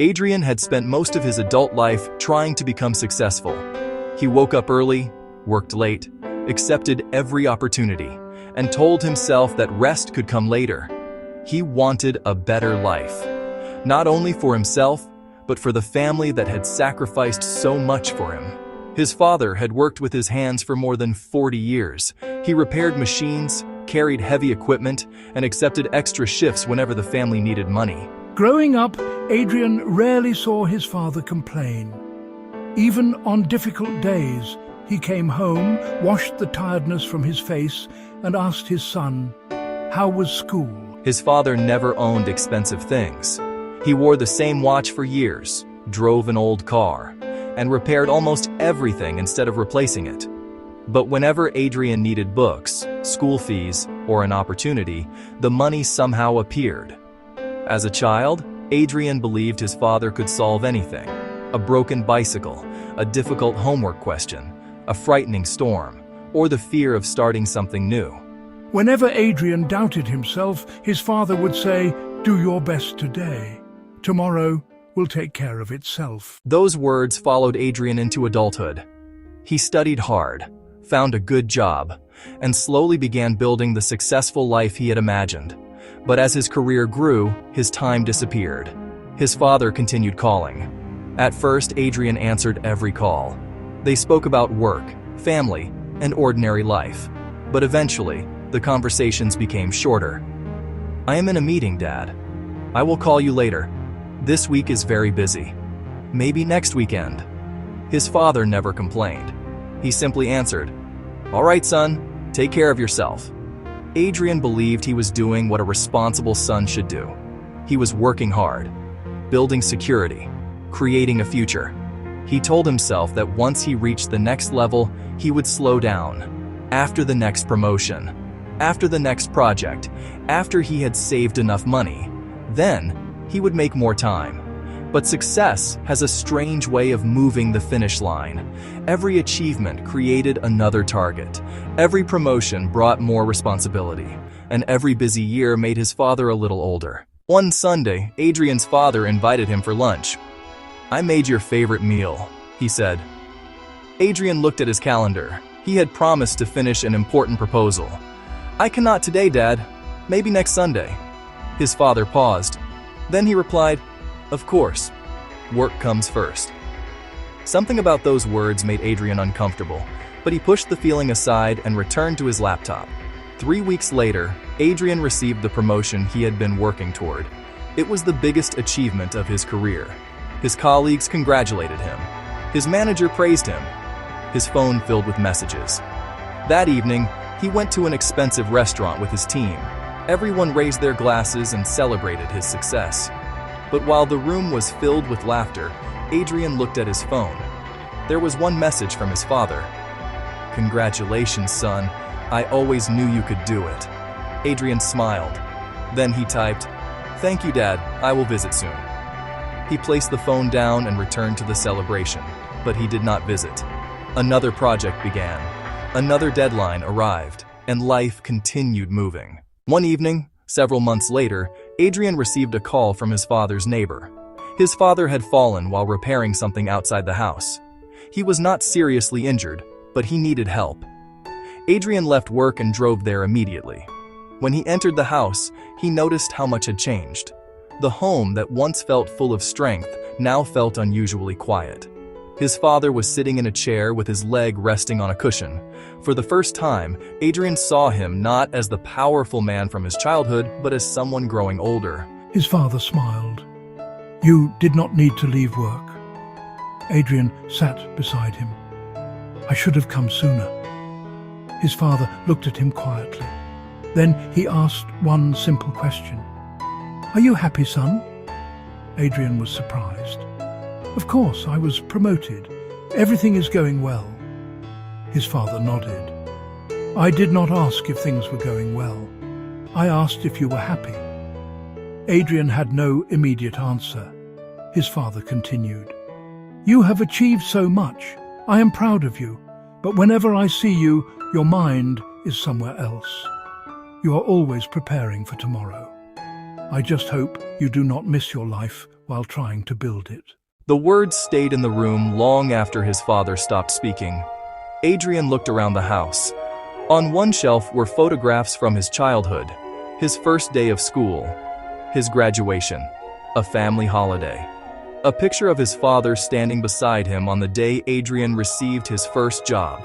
Adrian had spent most of his adult life trying to become successful. He woke up early, worked late, accepted every opportunity, and told himself that rest could come later. He wanted a better life, not only for himself, but for the family that had sacrificed so much for him. His father had worked with his hands for more than 40 years. He repaired machines, carried heavy equipment, and accepted extra shifts whenever the family needed money. Growing up, Adrian rarely saw his father complain. Even on difficult days, he came home, washed the tiredness from his face, and asked his son, "How was school?" His father never owned expensive things. He wore the same watch for years, drove an old car, and repaired almost everything instead of replacing it. But whenever Adrian needed books, school fees, or an opportunity, the money somehow appeared. As a child, Adrian believed his father could solve anything: a broken bicycle, a difficult homework question, a frightening storm, or the fear of starting something new. Whenever Adrian doubted himself, his father would say, "Do your best today. Tomorrow will take care of itself." Those words followed Adrian into adulthood. He studied hard, found a good job, and slowly began building the successful life he had imagined. But as his career grew, his time disappeared. His father continued calling. At first, Adrian answered every call. They spoke about work, family, and ordinary life. But eventually, the conversations became shorter. "I am in a meeting, Dad. I will call you later. This week is very busy. Maybe next weekend." His father never complained. He simply answered, "All right, son, take care of yourself." Adrian believed he was doing what a responsible son should do. He was working hard, building security, creating a future. He told himself that once he reached the next level, he would slow down. After the next promotion, after the next project, after he had saved enough money, then he would make more time. But success has a strange way of moving the finish line. Every achievement created another target. Every promotion brought more responsibility. And every busy year made his father a little older. One Sunday, Adrian's father invited him for lunch. "I made your favorite meal," he said. Adrian looked at his calendar. He had promised to finish an important proposal. "I cannot today, Dad. Maybe next Sunday." His father paused. Then he replied, "Of course. Work comes first." Something about those words made Adrian uncomfortable, but he pushed the feeling aside and returned to his laptop. 3 weeks later, Adrian received the promotion he had been working toward. It was the biggest achievement of his career. His colleagues congratulated him. His manager praised him. His phone filled with messages. That evening, he went to an expensive restaurant with his team. Everyone raised their glasses and celebrated his success. But while the room was filled with laughter, Adrian looked at his phone. There was one message from his father. "Congratulations, son. I always knew you could do it." Adrian smiled. Then he typed, "Thank you, Dad. I will visit soon." He placed the phone down and returned to the celebration, but he did not visit. Another project began. Another deadline arrived, and life continued moving. One evening, several months later, Adrian received a call from his father's neighbor. His father had fallen while repairing something outside the house. He was not seriously injured, but he needed help. Adrian left work and drove there immediately. When he entered the house, he noticed how much had changed. The home that once felt full of strength now felt unusually quiet. His father was sitting in a chair with his leg resting on a cushion. For the first time, Adrian saw him not as the powerful man from his childhood, but as someone growing older. His father smiled. "You did not need to leave work." Adrian sat beside him. "I should have come sooner." His father looked at him quietly. Then he asked one simple question. "Are you happy, son?" Adrian was surprised. "Of course, I was promoted. Everything is going well." His father nodded. "I did not ask if things were going well. I asked if you were happy." Adrian had no immediate answer. His father continued. "You have achieved so much. I am proud of you. But whenever I see you, your mind is somewhere else. You are always preparing for tomorrow. I just hope you do not miss your life while trying to build it. The words stayed in the room long after his father stopped speaking. Adrian looked around the house. On one shelf were photographs from his childhood, his first day of school, his graduation, a family holiday. A picture of his father standing beside him on the day Adrian received his first job.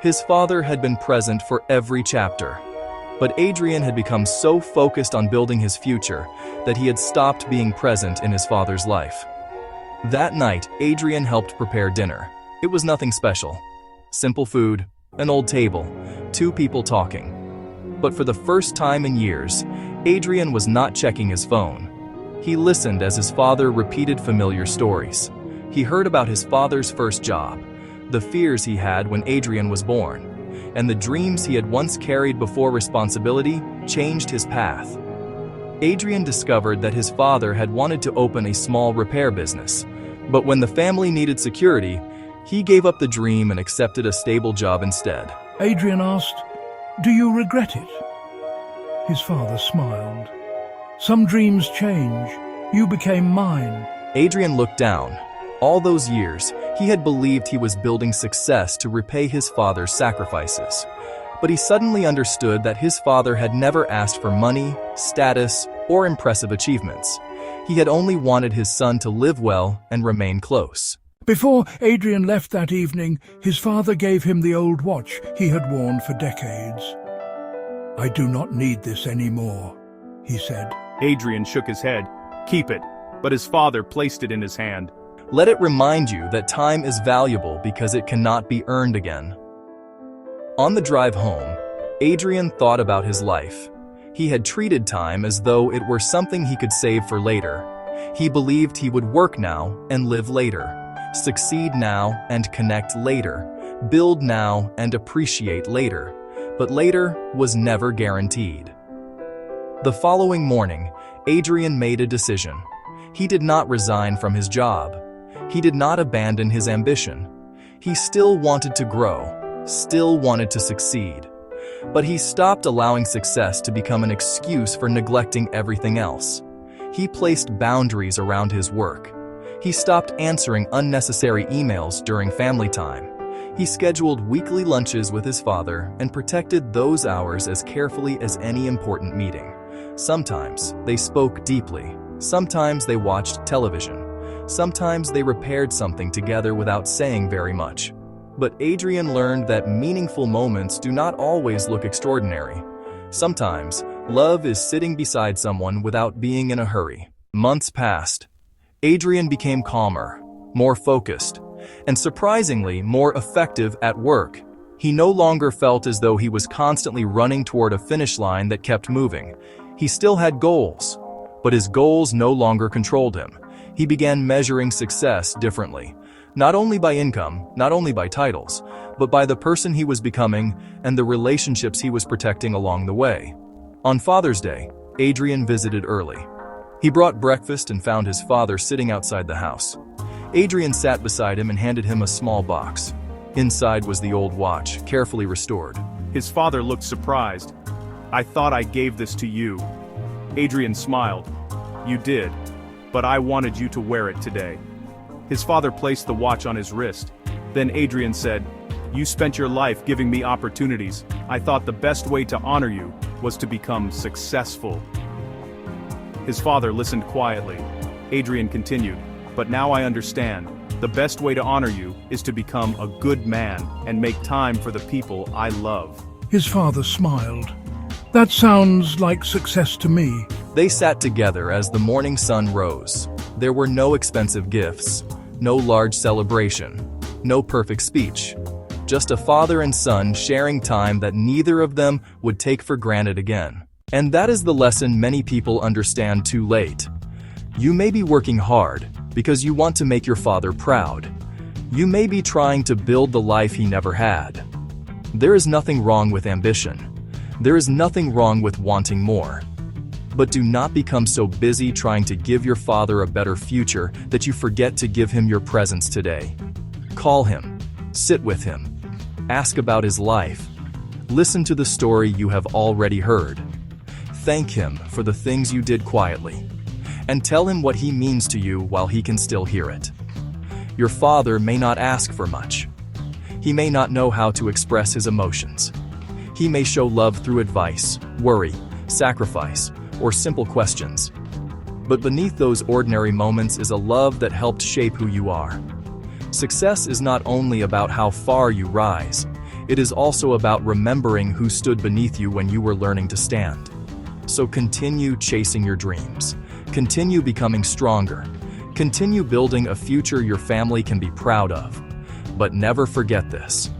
His father had been present for every chapter, but Adrian had become so focused on building his future that he had stopped being present in his father's life. That night, Adrian helped prepare dinner. It was nothing special. Simple food, an old table, two people talking. But for the first time in years, Adrian was not checking his phone. He listened as his father repeated familiar stories. He heard about his father's first job, the fears he had when Adrian was born, and the dreams he had once carried before responsibility changed his path. Adrian discovered that his father had wanted to open a small repair business, but when the family needed security, he gave up the dream and accepted a stable job instead. Adrian asked, "Do you regret it?" His father smiled. "Some dreams change. You became mine." Adrian looked down. All those years, he had believed he was building success to repay his father's sacrifices. But he suddenly understood that his father had never asked for money, status, or impressive achievements. He had only wanted his son to live well and remain close. Before Adrian left that evening, his father gave him the old watch he had worn for decades. "I do not need this anymore," he said. Adrian shook his head. "Keep it." But his father placed it in his hand. Let it remind you that time is valuable because it cannot be earned again. On the drive home, Adrian thought about his life. He had treated time as though it were something he could save for later. He believed he would work now and live later, succeed now and connect later, build now and appreciate later. But later was never guaranteed. The following morning, Adrian made a decision. He did not resign from his job. He did not abandon his ambition. He still wanted to grow, still wanted to succeed. But he stopped allowing success to become an excuse for neglecting everything else. He placed boundaries around his work. He stopped answering unnecessary emails during family time. He scheduled weekly lunches with his father and protected those hours as carefully as any important meeting. Sometimes they spoke deeply. Sometimes they watched television. Sometimes they repaired something together without saying very much. But Adrian learned that meaningful moments do not always look extraordinary. Sometimes, love is sitting beside someone without being in a hurry. Months passed. Adrian became calmer, more focused, and surprisingly more effective at work. He no longer felt as though he was constantly running toward a finish line that kept moving. He still had goals, but his goals no longer controlled him. He began measuring success differently. Not only by income, not only by titles, but by the person he was becoming and the relationships he was protecting along the way. On Father's Day, Adrian visited early. He brought breakfast and found his father sitting outside the house. Adrian sat beside him and handed him a small box. Inside was the old watch, carefully restored. His father looked surprised. "I thought I gave this to you." Adrian smiled. "You did, but I wanted you to wear it today." His father placed the watch on his wrist. Then Adrian said, "You spent your life giving me opportunities. I thought the best way to honor you was to become successful." His father listened quietly. Adrian continued, "But now I understand. The best way to honor you is to become a good man and make time for the people I love." His father smiled. "That sounds like success to me." They sat together as the morning sun rose. There were no expensive gifts, no large celebration, no perfect speech. Just a father and son sharing time that neither of them would take for granted again. And that is the lesson many people understand too late. You may be working hard because you want to make your father proud. You may be trying to build the life he never had. There is nothing wrong with ambition. There is nothing wrong with wanting more. But do not become so busy trying to give your father a better future that you forget to give him your presence today. Call him, sit with him, ask about his life, listen to the story you have already heard. Thank him for the things you did quietly, and tell him what he means to you while he can still hear it. Your father may not ask for much. He may not know how to express his emotions. He may show love through advice, worry, sacrifice, or simple questions. But beneath those ordinary moments is a love that helped shape who you are. Success is not only about how far you rise, it is also about remembering who stood beneath you when you were learning to stand. So continue chasing your dreams. Continue becoming stronger. Continue building a future your family can be proud of. But never forget this.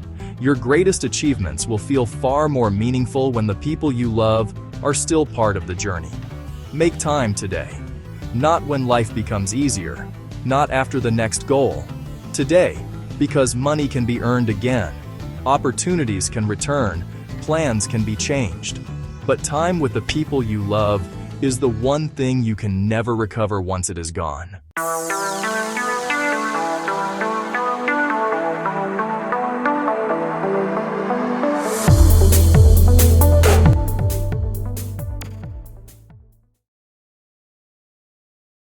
Your greatest achievements will feel far more meaningful when the people you love are still part of the journey. Make time today. Not when life becomes easier. Not after the next goal. Today, because money can be earned again. Opportunities can return. Plans can be changed. But time with the people you love is the one thing you can never recover once it is gone.